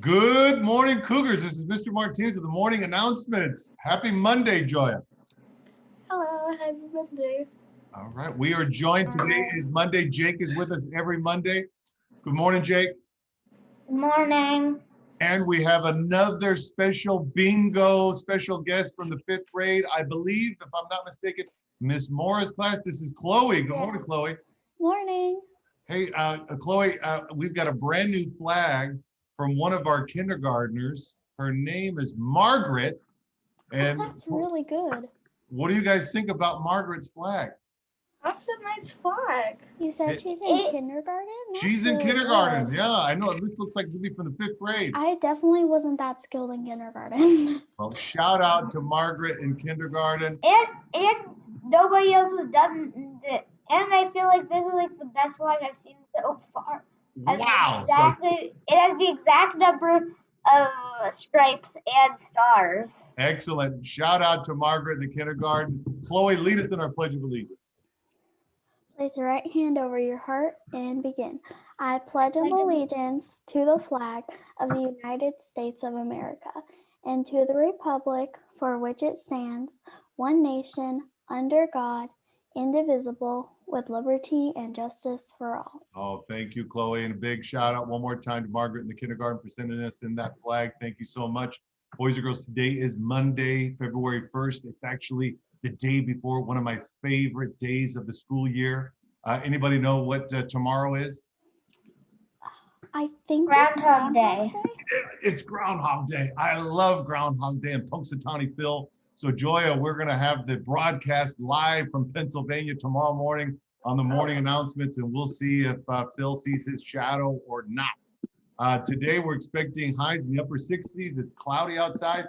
Good morning, Cougars. This is Mr. Martinez with the morning announcements. Happy Monday, Joya. Hello, happy Monday. All right, we are joined. Today is Monday. Jake is with us every Monday. Good morning, Jake. Good morning. And we have another special bingo special guest from the fifth grade. I believe, if I'm not mistaken, Miss Mora's class. This is Chloe. Good morning, Chloe. Morning. Hey, Chloe, we've got a brand new flag from one of our kindergartners. Her name is Margaret. And That's really good. what do you guys think about Margaret's flag? That's a nice flag. You said she's in kindergarten? She's in kindergarten. Yeah, I know. This looks like to be from the fifth grade. I definitely wasn't that skilled in kindergarten. Well, shout out to Margaret in kindergarten. And nobody else has done it. And I feel like this is like the best flag I've seen so far. Wow. Exactly. It has the exact number of stripes and stars. Excellent. Shout out to Margaret in the kindergarten. Chloe, lead us in our Pledge of Allegiance. Place your right hand over your heart and begin. I pledge allegiance to the flag of the United States of America and to the republic for which it stands, one nation, under God, indivisible, with liberty and justice for all. Oh, thank you, Chloe. And a big shout out one more time to Margaret in the kindergarten for sending us in that flag. Thank you so much. Boys and girls, today is Monday, February 1st. It's actually the day before one of my favorite days of the school year. Anybody know what tomorrow is? I think Groundhog Day. It's Groundhog Day. I love Groundhog Day and Punxsutawney Phil. So Joya, we're going to have the broadcast live from Pennsylvania tomorrow morning on the morning announcements, and we'll see if Phil sees his shadow or not. Today, we're expecting highs in the upper 60s. It's cloudy outside.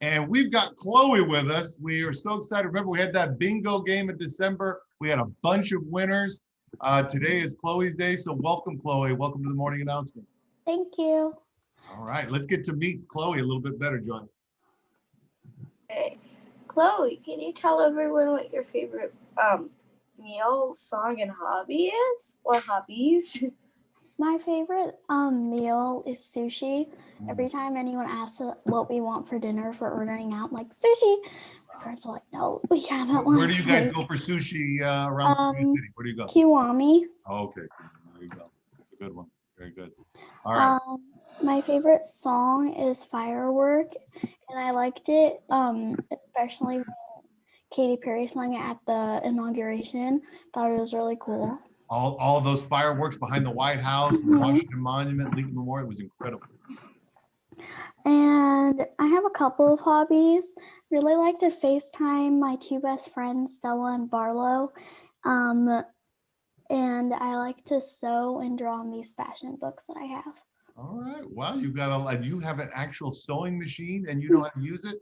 And we've got Chloe with us. We are so excited. Remember, we had that bingo game in December. We had a bunch of winners. Today is Chloe's day. So welcome, Chloe. Welcome to the morning announcements. Thank you. All right, let's get to meet Chloe a little bit better, John. Hey, Chloe, can you tell everyone what your favorite meal, song, and hobby is? Or hobbies? My favorite meal is sushi. Every time anyone asks what we want for dinner for ordering out, I'm like, sushi. My parents are like, no, we can't have Where do you guys go for sushi around the city? Where do you go? Kiwami. Oh, okay, there you go. That's a good one. Very good. All right. My favorite song is Firework, and I liked it, especially when Katy Perry sang it at the inauguration. Thought it was really cool. All those fireworks behind the White House, the Washington Monument, Lincoln Memorial, was incredible. And I have a couple of hobbies. Really like to FaceTime my two best friends, Stella and Barlow. And I like to sew and draw on these fashion books that I have. All right. Wow, you have an actual sewing machine and you know how to use it?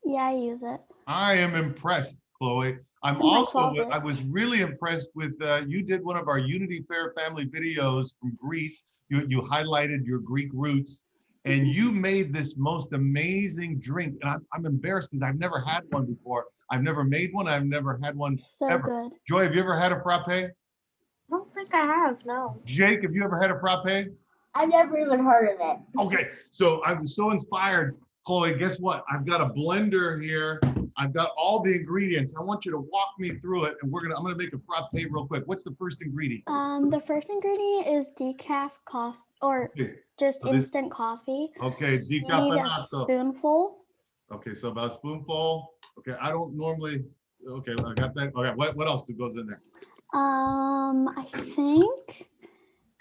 Yeah, I use it. I am impressed, Chloe. I was really impressed with, you did one of our Unity Fair family videos from Greece. You highlighted your Greek roots and you made this most amazing drink. And I'm embarrassed because I've never had one before. I've never made one. I've never had one ever. Good. Joy, have you ever had a frappe? I don't think I have, no. Jake, have you ever had a frappe? I've never even heard of it. Okay, so I was so inspired. Chloe, guess what? I've got a blender here. I've got all the ingredients. I want you to walk me through it, and I'm gonna make a frappe real quick. What's the first ingredient? The first ingredient is decaf coffee, or just instant coffee. Okay, you need a spoonful. Okay, so about a spoonful. Okay, I don't normally. Okay, I got that. Okay, what else goes in there? I think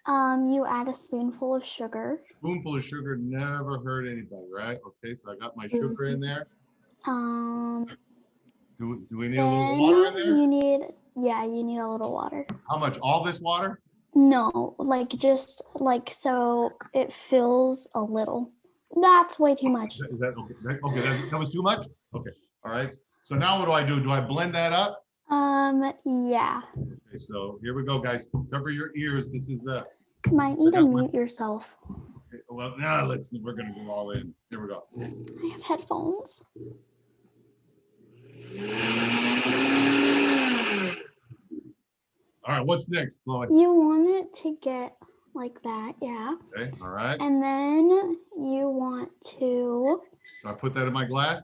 you add a spoonful of sugar. Spoonful of sugar, never hurt anybody, right? Okay, so I got my sugar in there. Do we need a little water in there? You need a little water. How much? All this water? No, just so it fills a little. That's way too much. Is that okay? Okay, that was too much? Okay, all right. So now what do I do? Do I blend that up? Yeah. Okay, so here we go, guys. Cover your ears. This is the. You might need to mute yourself. Okay, well, now we're gonna go all in. Here we go. I have headphones. All right, what's next, Chloe? You want it to get like that, yeah. Okay, all right. And then you want to, So I put that in my glass.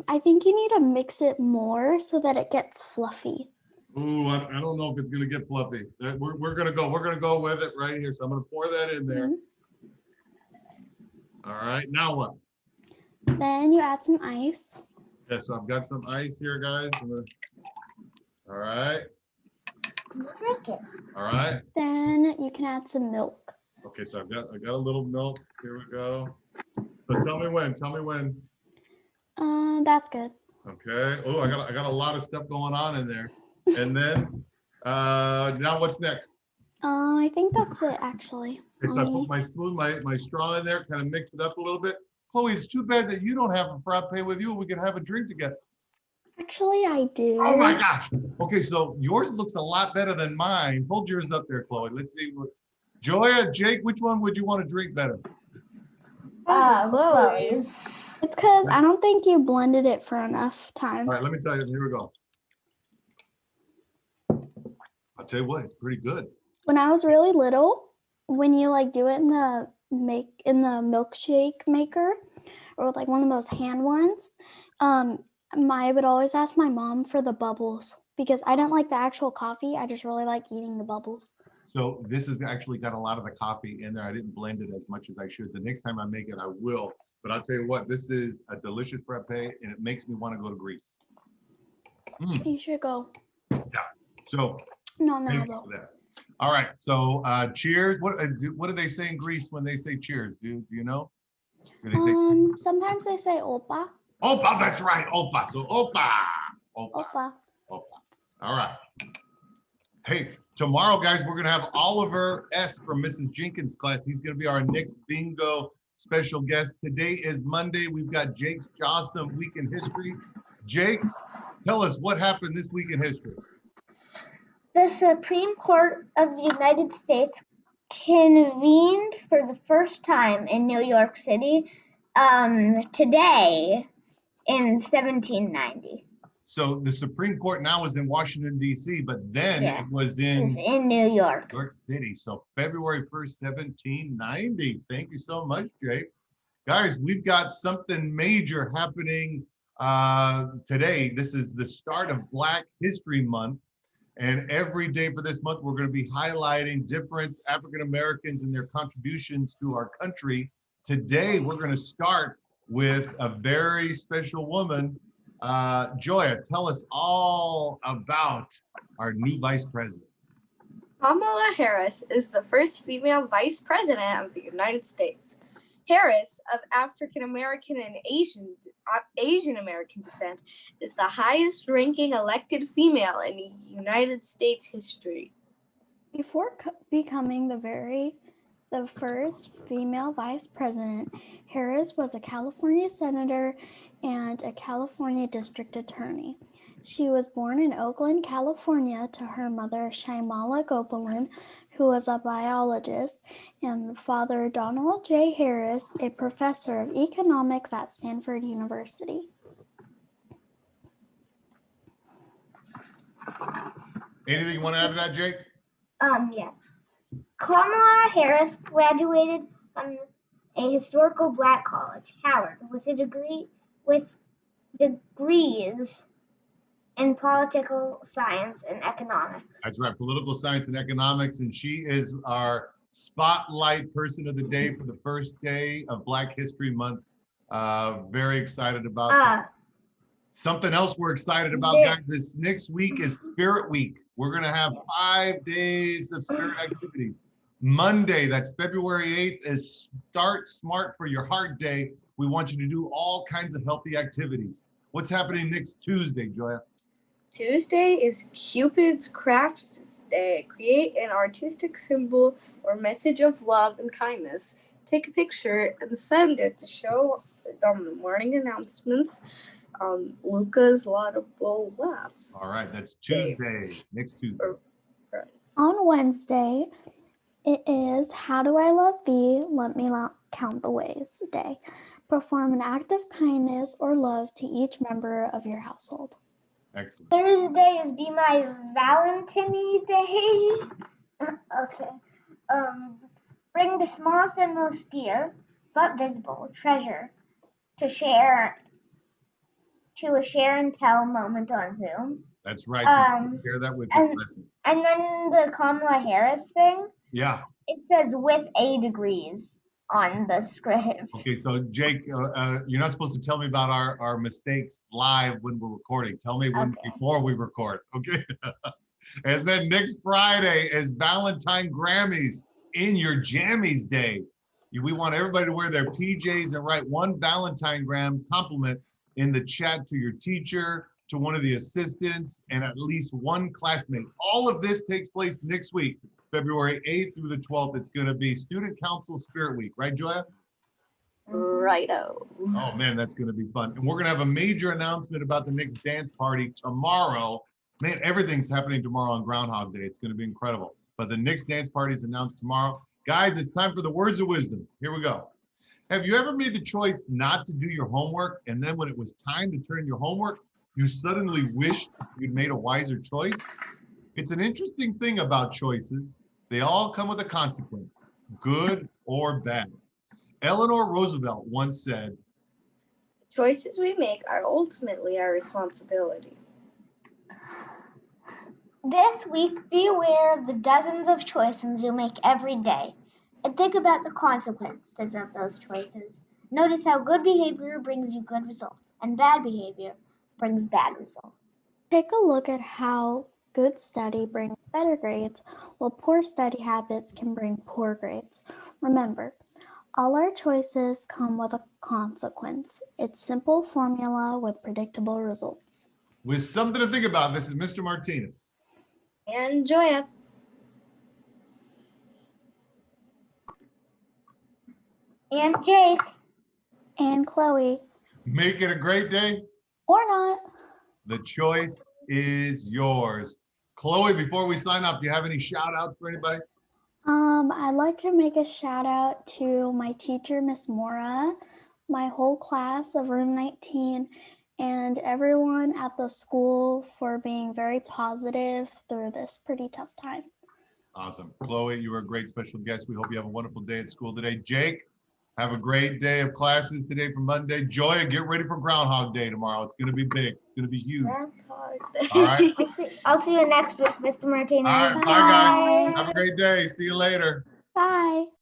I think you need to mix it more so that it gets fluffy. Ooh, I don't know if it's gonna get fluffy. We're gonna go with it right here. So I'm gonna pour that in there. All right, now what? Then you add some ice. Okay, so I've got some ice here, guys. All right, Drink it. all right. Then you can add some milk. Okay, so I got a little milk. Here we go. So tell me when. Tell me when. That's good. Okay. Oh, I got a lot of stuff going on in there. And then now what's next? I think that's it actually. Okay, so I put my spoon, my straw in there, kind of mix it up a little bit. Chloe, it's too bad that you don't have a frappe with you. We can have a drink together. Actually, I do. Oh my gosh. Okay, so yours looks a lot better than mine. Hold yours up there, Chloe. Let's see. Joya, Jake, which one would you want to drink better? Chloe's. It's because I don't think you blended it for enough time. All right, let me tell you. Here we go. I'll tell you what, it's pretty good. When I was really little, when you like do it in the milkshake maker or like one of those hand ones, I would always ask my mom for the bubbles because I didn't like the actual coffee. I just really like eating the bubbles. So this has actually got a lot of the coffee in there. I didn't blend it as much as I should. The next time I make it, I will. But I'll tell you what, this is a delicious frappe, and it makes me want to go to Greece. You should go. Yeah. So No, no, thanks no. for that. All right. So cheers. What do they say in Greece when they say cheers? Do you know? Do they say Sometimes they say opa. opa? That's right. Opa. So opa. Opa. Opa. Opa. All right. Hey, tomorrow, guys, we're going to have Oliver S. from Mrs. Jenkins' class. He's going to be our next bingo special guest. Today is Monday. We've got Jake's Jawesome Week in History. Jake, tell us what happened this week in history. The Supreme Court of the United States convened for the first time in New York City today in 1790. So the Supreme Court now is in Washington, D.C., but then it was It's in New York. New York City. So February 1st, 1790. Thank you so much, Jake. Guys, we've got something major happening today. This is the start of Black History Month. And every day for this month, we're going to be highlighting different African Americans and their contributions to our country. Today, we're going to start with a very special woman. Joya, tell us all about our new vice president. Kamala Harris is the first female vice president of the United States. Harris, of African American and Asian American descent, is the highest ranking elected female in United States history. Before becoming the first female vice president, Harris was a California senator and a California district attorney. She was born in Oakland, California, to her mother, Shyamala Gopalan, who was a biologist, and father, Donald J. Harris, a professor of economics at Stanford University. Anything you want to add to that, Jake? Yeah. Kamala Harris graduated from a historical black college, Howard, with degrees in political science and economics. That's right, political science and economics, and she is our spotlight person of the day for the first day of Black History Month. Very excited about that. Something else we're excited about, guys, this next week is Spirit Week. We're going to have 5 days of spirit activities. Monday, that's February 8th, is Start Smart for Your Heart Day. We want you to do all kinds of healthy activities. What's happening next Tuesday, Joya? Tuesday is Cupid's Crafts Day. Create an artistic symbol or message of love and kindness. Take a picture and send it to show on the morning announcements. Luca's Laudable Laughs. All right, that's Tuesday, next Tuesday. On Wednesday, it is How Do I Love Thee? Let Me Count the Ways Day. Perform an act of kindness or love to each member of your household. Excellent. Thursday is Be My Valentine Day. Okay. Bring the smallest and most dear, but visible treasure to a share and tell moment on Zoom. That's right. So you can Um, share that with your and classmates. and then the Kamala Harris thing, Yeah. it says with A degrees on the script. Okay, so Jake, you're not supposed to tell me about our mistakes live when we're recording. Tell me when Okay. before we record, okay? And then next Friday is Valentine Grammys in your Jammies Day. We want everybody to wear their PJs and write one Valentine Gram compliment in the chat to your teacher, to one of the assistants, and at least one classmate. All of this takes place next week, February 8th through the 12th. It's going to be Student Council Spirit Week, right, Joya? Righto. Oh man, that's going to be fun. And we're going to have a major announcement about the next dance party tomorrow. Man, everything's happening tomorrow on Groundhog Day. It's going to be incredible. But the next dance party is announced tomorrow. Guys, it's time for the words of wisdom. Here we go. Have you ever made the choice not to do your homework, and then when it was time to turn in your homework, you suddenly wished you'd made a wiser choice? It's an interesting thing about choices. They all come with a consequence, good or bad. Eleanor Roosevelt once said, Choices we make are ultimately our responsibility. This week, be aware of the dozens of choices you make every day, and think about the consequences of those choices. Notice how good behavior brings you good results, and bad behavior brings bad results. Take a look at how good study brings better grades, while poor study habits can bring poor grades. Remember, all our choices come with a consequence. It's simple formula with predictable results. with something to think about, this is Mr. Martinez. And Joya. And Jake. And Chloe, Make it a great day. or not. The choice is yours. Chloe, before we sign off, do you have any shout outs for anybody? I'd like to make a shout out to my teacher, Miss Mora, my whole class of room 19, and everyone at the school for being very positive through this pretty tough time. Awesome. Chloe, you were a great special guest. We hope you have a wonderful day at school today. Jake, have a great day of classes today for Monday. Joya, get ready for Groundhog Day tomorrow. It's going to be big. It's going to be huge. All right. I'll see you next week, Mr. Martinez. All right. Bye, guys. Have a great day. See you later. Bye.